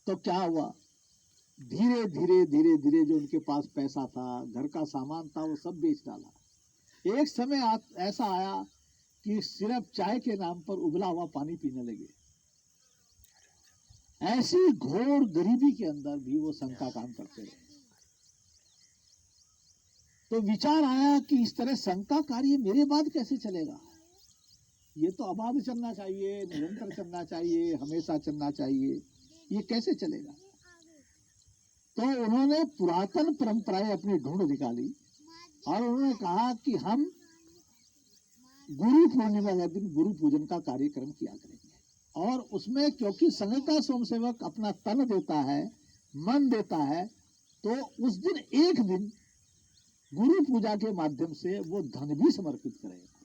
तो क्या हुआ, धीरे धीरे धीरे धीरे जो उनके पास पैसा था, घर का सामान था, वो सब बेच डाला। एक समय ऐसा आया कि सिर्फ चाय के नाम पर उबला हुआ पानी पीने लगे। ऐसी घोर गरीबी के अंदर भी वो संघ का काम करते रहे। तो विचार आया कि इस तरह संघ का कार्य मेरे बाद कैसे चलेगा, ये तो अबाध चलना चाहिए, निरंतर चलना चाहिए, हमेशा चलना चाहिए, ये कैसे चलेगा। तो उन्होंने पुरातन परंपराएं अपनी ढूंढ निकाली और उन्होंने कहा कि हम गुरु पूर्णिमा के दिन गुरु पूजन का कार्यक्रम किया करेंगे। और उसमें क्योंकि संघ का स्वयंसेवक अपना तन देता है, मन देता है, तो उस दिन एक दिन गुरु पूजा के माध्यम से वो धन भी समर्पित करेगा।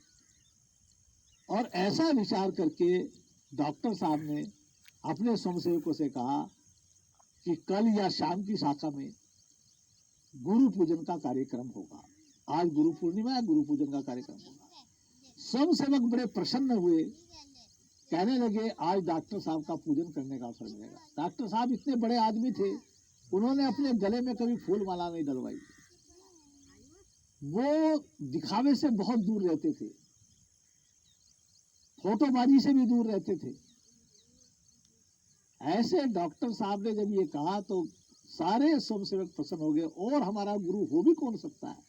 और ऐसा विचार करके डॉक्टर साहब ने अपने स्वयंसेवकों से कहा कि कल या शाम की शाखा में गुरु पूजन का कार्यक्रम होगा। आज गुरु पूर्णिमा है, गुरु पूजन का कार्यक्रम होगा। स्वयंसेवक बड़े प्रसन्न हुए, कहने लगे आज डॉक्टर साहब का पूजन करने का अवसर मिलेगा। डॉक्टर साहब इतने बड़े आदमी थे, उन्होंने अपने गले में कभी फूल माला नहीं डलवाई। वो दिखावे से बहुत दूर रहते थे, फोटोबाजी से भी दूर रहते थे। ऐसे डॉक्टर साहब ने जब ये कहा तो सारे स्वयंसेवक प्रसन्न हो गए। और हमारा गुरु हो भी कौन सकता है,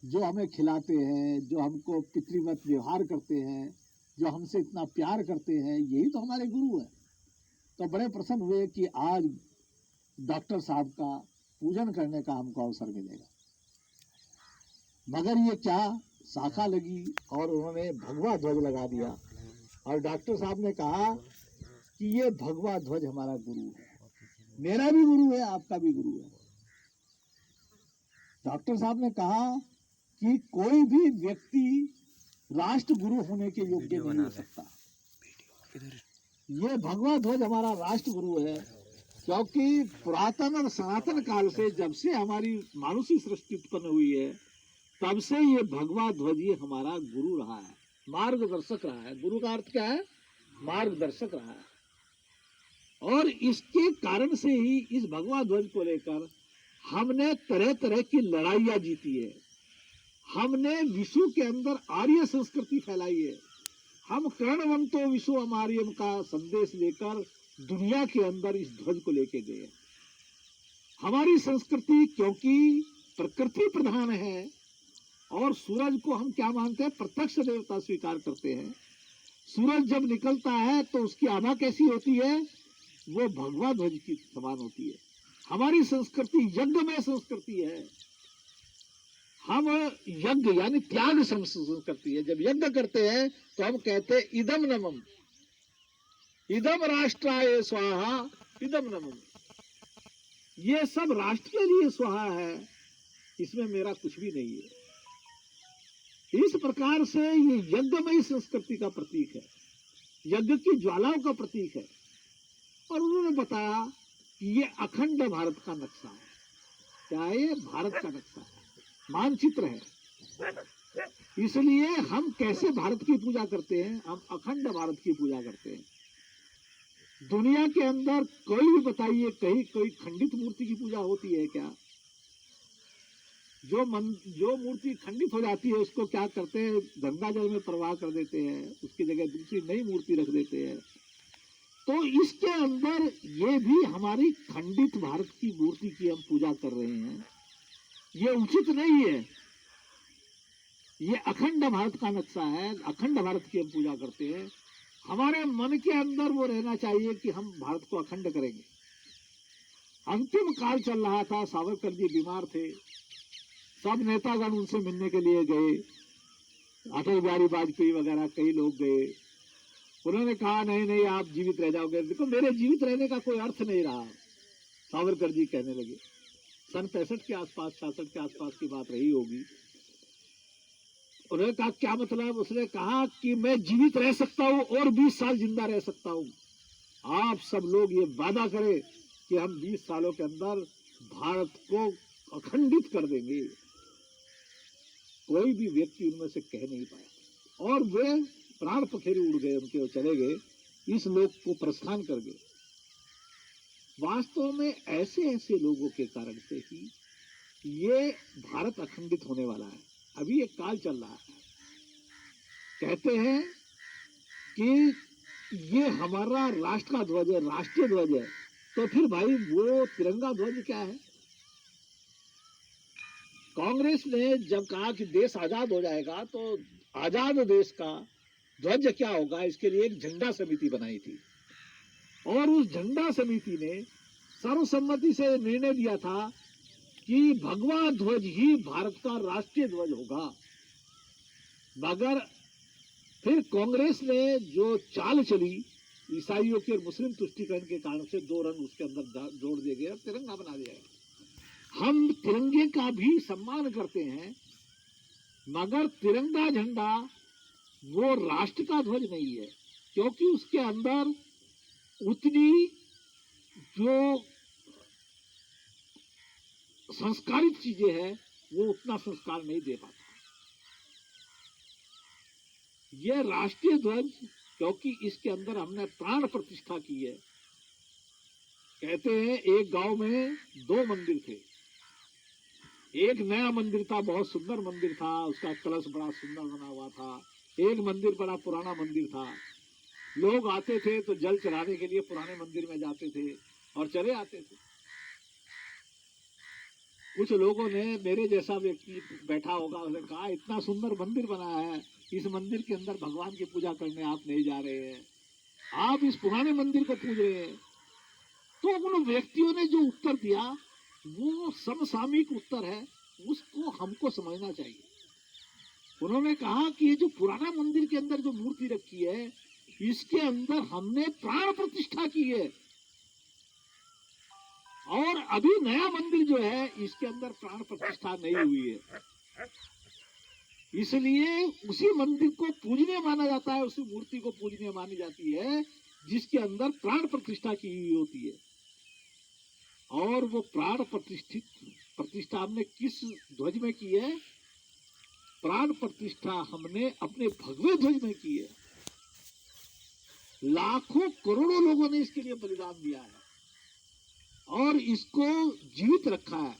जो हमें खिलाते हैं, जो हमको पितृवत व्यवहार करते हैं, जो हमसे इतना प्यार करते हैं, यही तो हमारे गुरु हैं। तो बड़े प्रसन्न हुए कि आज डॉक्टर साहब का पूजन करने का हमको अवसर मिलेगा। मगर ये क्या, शाखा लगी और उन्होंने भगवा ध्वज लगा दिया। और डॉक्टर साहब ने कहा कि ये भगवा ध्वज हमारा गुरु है, मेरा भी गुरु है, आपका भी गुरु है। डॉक्टर साहब ने कहा कि कोई भी व्यक्ति राष्ट्र गुरु होने के योग्य नहीं हो सकता। ये भगवा ध्वज हमारा राष्ट्र गुरु है, क्योंकि पुरातन और सनातन काल से, जब से हमारी मानुषी सृष्टि उत्पन्न हुई है, तब से ये भगवा ध्वज ये हमारा गुरु रहा है, मार्गदर्शक रहा है। गुरु का अर्थ क्या है, मार्गदर्शक रहा है। और इसके कारण से ही इस भगवा ध्वज को लेकर हमने तरह तरह की लड़ाइयां जीती है। हमने विश्व के अंदर आर्य संस्कृति फैलाई है। हम कर्णवंतो विश्व अमार्यम का संदेश लेकर दुनिया के अंदर इस ध्वज को लेके गए। हमारी संस्कृति क्योंकि प्रकृति प्रधान है और सूरज को हम क्या मानते हैं, प्रत्यक्ष देवता स्वीकार करते हैं। सूरज जब निकलता है तो उसकी आभा कैसी होती है, वो भगवा ध्वज की समान होती है। हमारी संस्कृति यज्ञमय संस्कृति है। हम यज्ञ यानी त्याग संस्कृति है। जब यज्ञ करते हैं तो हम कहते हैं इदम नमम, इदम राष्ट्राय स्वाहा, इदम नमम। ये सब राष्ट्र के लिए स्वाहा है, इसमें मेरा कुछ भी नहीं है। इस प्रकार से ये यज्ञमय संस्कृति का प्रतीक है, यज्ञ की ज्वालाओं का प्रतीक है। और उन्होंने बताया कि ये अखंड भारत का नक्शा है। क्या है ये, भारत का नक्शा है, मानचित्र है। इसलिए हम कैसे भारत की पूजा करते हैं, हम अखंड भारत की पूजा करते हैं। दुनिया के अंदर कोई भी बताइए, कहीं कोई खंडित मूर्ति की पूजा होती है क्या? जो मूर्ति खंडित हो जाती है उसको क्या करते हैं, गंगा जल में प्रवाह कर देते हैं, उसकी जगह दूसरी नई मूर्ति रख देते हैं। तो इसके अंदर ये भी हमारी खंडित भारत की मूर्ति की हम पूजा कर रहे हैं, ये उचित नहीं है। ये अखंड भारत का नक्शा है, अखंड भारत की हम पूजा करते हैं। हमारे मन के अंदर वो रहना चाहिए कि हम भारत को अखंड करेंगे। अंतिम काल चल रहा था, सावरकर जी बीमार थे, सब नेतागण उनसे मिलने के लिए गए, अटल बिहारी वाजपेयी वगैरह कई लोग गए। उन्होंने कहा नहीं नहीं आप जीवित रह जाओगे। देखो मेरे जीवित रहने का कोई अर्थ नहीं रहा, सावरकर जी कहने लगे। सन 65 के आसपास, 66 के आसपास की बात रही होगी। उन्होंने कहा क्या मतलब? उसने कहा कि मैं जीवित रह सकता हूं और 20 साल जिंदा रह सकता हूं। आप सब लोग ये वादा करें कि हम 20 सालों के अंदर भारत को अखंडित कर देंगे। कोई भी व्यक्ति उनमें से कह नहीं पाया और वे प्राण पखेरु उड़ गए उनके, वो चले गए, इस लोक को प्रस्थान कर गए। वास्तव में ऐसे ऐसे लोगों के कारण से ही ये भारत अखंडित होने वाला है। अभी एक काल चल रहा है, कहते हैं कि ये हमारा राष्ट्र का ध्वज है, राष्ट्रीय ध्वज है, तो फिर भाई वो तिरंगा ध्वज क्या है? कांग्रेस ने जब कहा कि देश आजाद हो जाएगा तो आजाद देश का ध्वज क्या होगा, इसके लिए एक झंडा समिति बनाई थी और उस झंडा समिति ने सर्वसम्मति से निर्णय दिया था कि भगवा ध्वज ही भारत का राष्ट्रीय ध्वज होगा। मगर फिर कांग्रेस ने जो चाल चली, ईसाइयों के और मुस्लिम तुष्टीकरण के कारण से दो रंग उसके अंदर जोड़ दिए गए और तिरंगा बना दिया गया। हम तिरंगे का भी सम्मान करते हैं, मगर तिरंगा झंडा वो राष्ट्र का ध्वज नहीं है, क्योंकि उसके अंदर उतनी जो संस्कारित चीजें हैं वो उतना संस्कार नहीं दे पाता। यह राष्ट्रीय ध्वज, क्योंकि इसके अंदर हमने प्राण प्रतिष्ठा की है। कहते हैं एक गांव में दो मंदिर थे, एक नया मंदिर था, बहुत सुंदर मंदिर था, उसका कलश बड़ा सुंदर बना हुआ था। एक मंदिर बड़ा पुराना मंदिर था, लोग आते थे तो जल चढ़ाने के लिए पुराने मंदिर में जाते थे और चले आते थे। कुछ लोगों ने, मेरे जैसा व्यक्ति बैठा होगा, उसने कहा इतना सुंदर मंदिर बनाया है, इस मंदिर के अंदर भगवान की पूजा करने आप नहीं जा रहे हैं, आप इस पुराने मंदिर को पूज रहे हैं। तो उन व्यक्तियों ने जो उत्तर दिया वो समसामयिक उत्तर है, उसको हमको समझना चाहिए। उन्होंने कहा कि ये जो पुराना मंदिर के अंदर जो मूर्ति रखी है, इसके अंदर हमने प्राण प्रतिष्ठा की है, और अभी नया मंदिर जो है इसके अंदर प्राण प्रतिष्ठा नहीं हुई है, इसलिए उसी मंदिर को पूजनीय माना जाता है, उसी मूर्ति को पूजनीय मानी जाती है जिसके अंदर प्राण प्रतिष्ठा की हुई होती है। और वो प्राण प्रतिष्ठा हमने किस ध्वज में की है? प्राण प्रतिष्ठा हमने अपने भगवे ध्वज में की है। लाखों करोड़ों लोगों ने इसके लिए बलिदान दिया है और इसको जीवित रखा है।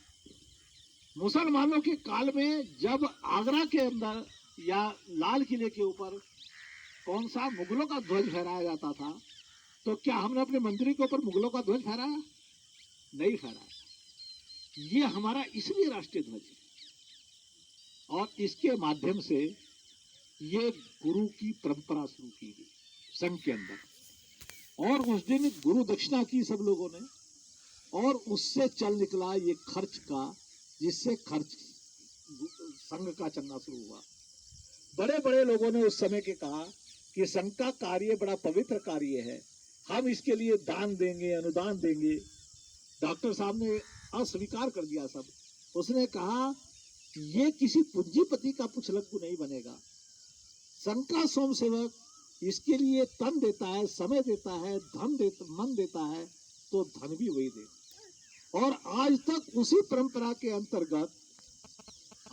मुसलमानों के काल में जब आगरा के अंदर या लाल किले के ऊपर कौन सा मुगलों का ध्वज फहराया जाता था, तो क्या हमने अपने मंदिर के ऊपर मुगलों का ध्वज फहराया? नहीं फहराया। ये हमारा इसलिए राष्ट्रीय ध्वज है और इसके माध्यम से ये गुरु की परंपरा शुरू की गई संघ के अंदर। और उस दिन गुरु दक्षिणा की सब लोगों ने, और उससे चल निकला ये खर्च का, जिससे खर्च संघ का चलना शुरू हुआ। बड़े बड़े लोगों ने उस समय के कहा कि संघ का कार्य बड़ा पवित्र कार्य है, हम इसके लिए दान देंगे, अनुदान देंगे। डॉक्टर साहब ने अस्वीकार कर दिया सब। उसने कहा ये किसी पूंजीपति का पुछलक्कू नहीं बनेगा। संघ का स्वयंसेवक इसके लिए तन देता है, समय देता है, मन देता है, तो धन भी वही दे। और आज तक उसी परंपरा के अंतर्गत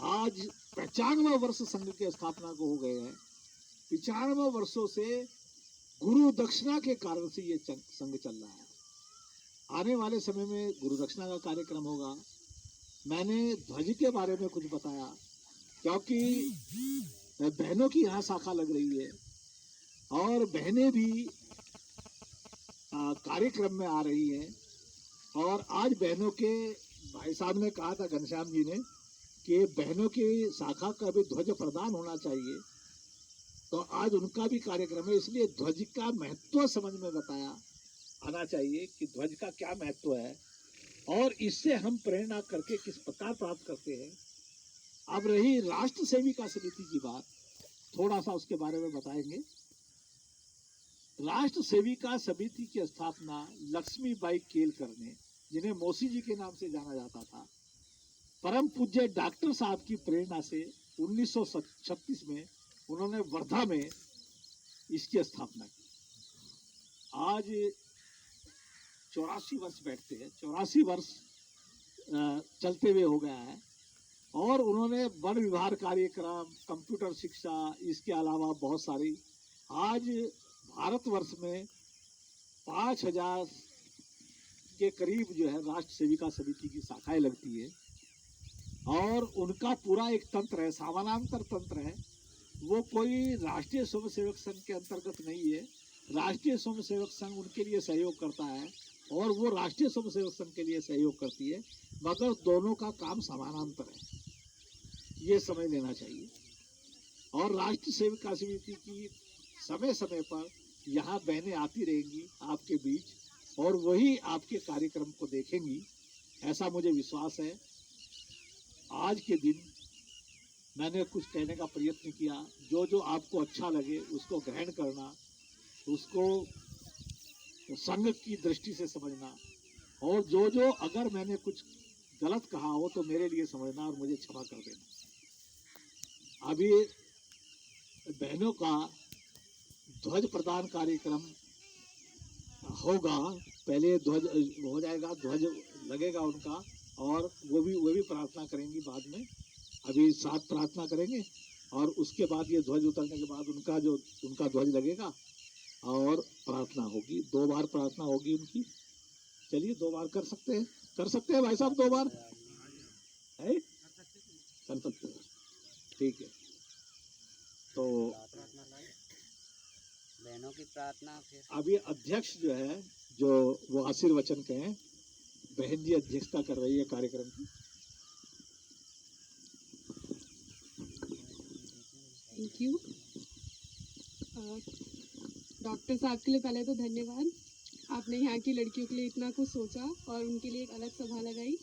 आज 95 वर्ष संघ की स्थापना को हो गए हैं। 95 वर्षों से गुरु दक्षिणा के कारण से ये संघ चल रहा है। आने वाले समय में गुरु दक्षिणा का कार्यक्रम होगा। मैंने ध्वज के बारे में कुछ बताया, क्योंकि बहनों की यहाँ शाखा लग रही है और बहनें भी कार्यक्रम में आ रही हैं। और आज बहनों के, भाई साहब ने कहा था, घनश्याम जी ने, कि बहनों की शाखा का भी ध्वज प्रदान होना चाहिए, तो आज उनका भी कार्यक्रम है। इसलिए ध्वज का महत्व समझ में बताया आना चाहिए कि ध्वज का क्या महत्व है और इससे हम प्रेरणा करके किस प्रकार प्राप्त करते हैं। अब रही राष्ट्र सेविका समिति की बात, थोड़ा सा उसके बारे में बताएंगे। राष्ट्र सेविका समिति की स्थापना लक्ष्मीबाई केलकर ने, जिन्हें मौसी जी के नाम से जाना जाता था, परम पूज्य डॉक्टर साहब की प्रेरणा से 1936 में उन्होंने वर्धा में इसकी स्थापना की। आज 84 वर्ष बैठते हैं, 84 वर्ष चलते हुए हो गया है। और उन्होंने वन विभाग कार्यक्रम, कंप्यूटर शिक्षा, इसके अलावा बहुत सारी, आज भारतवर्ष में 5000 के करीब जो है राष्ट्र सेविका समिति की शाखाएं लगती है और उनका पूरा एक तंत्र है, समानांतर तंत्र है। वो कोई राष्ट्रीय स्वयंसेवक संघ के अंतर्गत नहीं है। राष्ट्रीय स्वयंसेवक संघ उनके लिए सहयोग करता है और वो राष्ट्रीय स्वयंसेवक संघ के लिए सहयोग करती है, मगर दोनों का काम समानांतर है, ये समझ लेना चाहिए। और राष्ट्रीय सेविका समिति की समय समय पर यहाँ बहनें आती रहेंगी आपके बीच और वही आपके कार्यक्रम को देखेंगी, ऐसा मुझे विश्वास है। आज के दिन मैंने कुछ कहने का प्रयत्न किया, जो जो आपको अच्छा लगे उसको ग्रहण करना, उसको संघ की दृष्टि से समझना, और जो जो अगर मैंने कुछ गलत कहा हो तो मेरे लिए समझना और मुझे क्षमा कर देना। अभी बहनों का ध्वज प्रदान कार्यक्रम होगा, पहले ध्वज हो जाएगा, ध्वज लगेगा उनका, और वो भी प्रार्थना करेंगी बाद में। अभी साथ प्रार्थना करेंगे और उसके बाद ये ध्वज उतरने के बाद उनका ध्वज लगेगा और प्रार्थना होगी। 2 बार प्रार्थना होगी उनकी। चलिए 2 बार कर सकते हैं भाई साहब, 2 बार है, कर सकते हैं, ठीक है। तो बहनों की प्रार्थना अभी अध्यक्ष जो है, जो वो आशीर्वचन कहें, बहन जी अध्यक्षता कर रही है कार्यक्रम की। थैंक यू डॉक्टर साहब के लिए पहले तो धन्यवाद। आपने यहाँ की लड़कियों के लिए इतना कुछ सोचा और उनके लिए एक अलग सभा लगाई।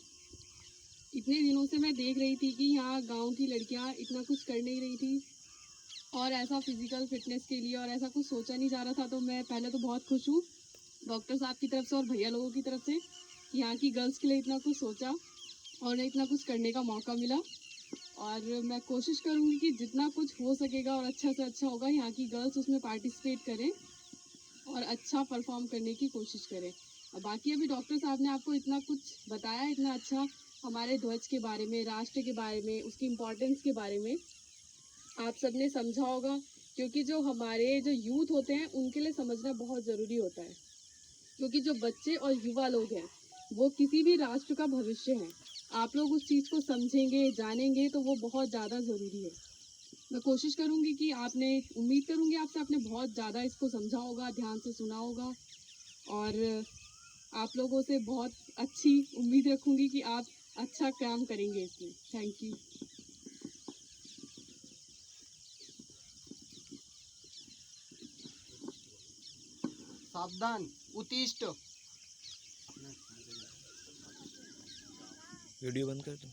इतने दिनों से मैं देख रही थी कि यहाँ गांव की लड़कियाँ इतना कुछ कर नहीं रही थी और ऐसा फिजिकल फिटनेस के लिए और ऐसा कुछ सोचा नहीं जा रहा था। तो मैं पहले तो बहुत खुश हूँ डॉक्टर साहब की तरफ से और भैया लोगों की तरफ से कि यहाँ की गर्ल्स के लिए इतना कुछ सोचा और उन्हें इतना कुछ करने का मौका मिला। और मैं कोशिश करूँगी कि जितना कुछ हो सकेगा और अच्छा से अच्छा होगा, यहाँ की गर्ल्स उसमें पार्टिसिपेट करें और अच्छा परफॉर्म करने की कोशिश करें। और बाकी अभी डॉक्टर साहब ने आपको इतना कुछ बताया, इतना अच्छा हमारे ध्वज के बारे में, राष्ट्र के बारे में, उसकी इम्पोर्टेंस के बारे में आप सबने समझा होगा, क्योंकि जो हमारे जो यूथ होते हैं उनके लिए समझना बहुत ज़रूरी होता है, क्योंकि जो बच्चे और युवा लोग हैं वो किसी भी राष्ट्र का भविष्य हैं। आप लोग उस चीज़ को समझेंगे, जानेंगे तो वो बहुत ज़्यादा ज़रूरी है। मैं कोशिश करूँगी कि उम्मीद करूँगी आपसे आपने बहुत ज़्यादा इसको समझा होगा, ध्यान से सुना होगा, और आप लोगों से बहुत अच्छी उम्मीद रखूँगी कि आप अच्छा काम करेंगे इसमें। Thank you. सावधान उत्तिष्ठ। वीडियो बंद कर दो।